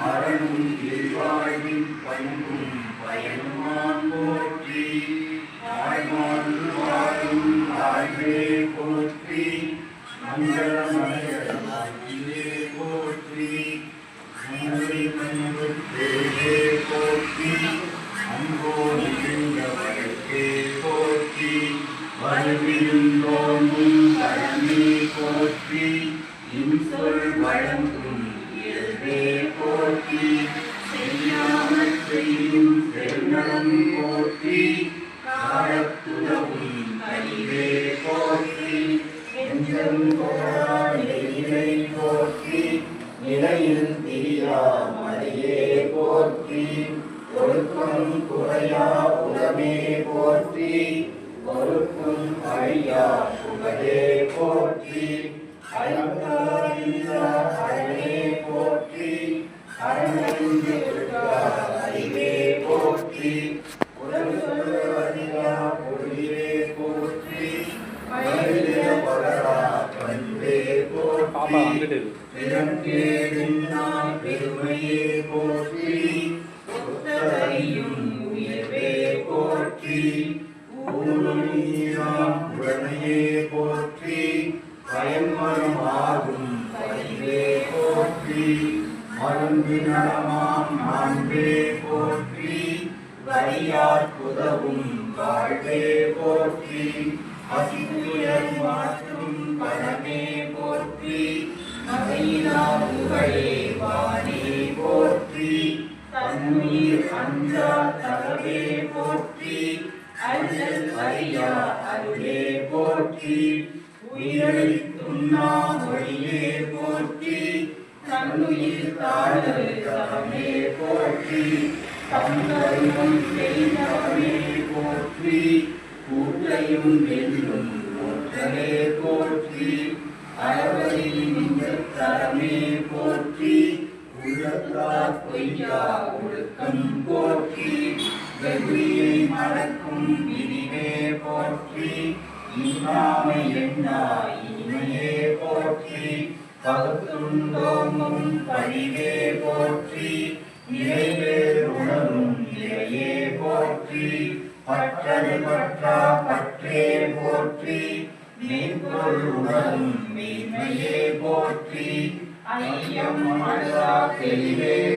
அரணும் வாழ்வின் பண்பும் பயனுமான் போற்றி ஆழ்வாழ்வு வாழும் வாழ்வே போற்றி மங்களமயமாகியே போற்றி மனதை மனதுக்கே போற்றி அன்போடு இருந்த வழக்கே போற்றி வருவிலும் தோன்றும் கடமே போற்றி இன்சொல் வழங்கும் இயல்பே போற்றி செய்யாமல் செய்யும் செல்வம் போற்றி காலத்துலவும் கனிவே போற்றி எஞ்சம் போராடியை போற்றி நிலையில் திரியா மலையே போற்றி ஒழுக்கம் குறையா உலமே போற்றி ஒழுக்கும் அழியா புகழே போற்றி அழகாரில்லா அழகே போற்றி அழகின்றே அறிவே போற்றி உடல் சொல்வதிலா பொழிவே போற்றி மயிலே பலரா பண்பே போற்றி பிறக்கேறினால் பெருமையே போற்றி உத்தரையும் உயர்வே போற்றி ஊருநீராம் உடமையே போற்றி பயன்மரமாகும் பரிவே போற்றி மருந்து நலமாம் மாண்பே போற்றி வரியார் புதவும் வாழ்வே போற்றி அசித்துயர் மாற்றும் பணமே போற்றி மகையிலா புகழே வாணி போற்றி தன்னுயிர் அஞ்சா தகவே போற்றி அஞ்சல் அறியா அருளே போற்றி உயிரளித்துண்ணா மொழியே போற்றி தன்னுயிர் தாழல் தகமே போற்றி தங்கரும் செய்தவமே போற்றி கூட்டையும் வெல்லும் ஒற்றலே போற்றி அளவரின் தரமே போற்றி உள்ளத்தார் பொய்யா ஒழுக்கம் போற்றி வெகுளியை மறக்கும் விரிவே போற்றி இன்னாமை எண்ணா இனிமையே போற்றி பகுத்துண்டோமும் பணிவே போற்றி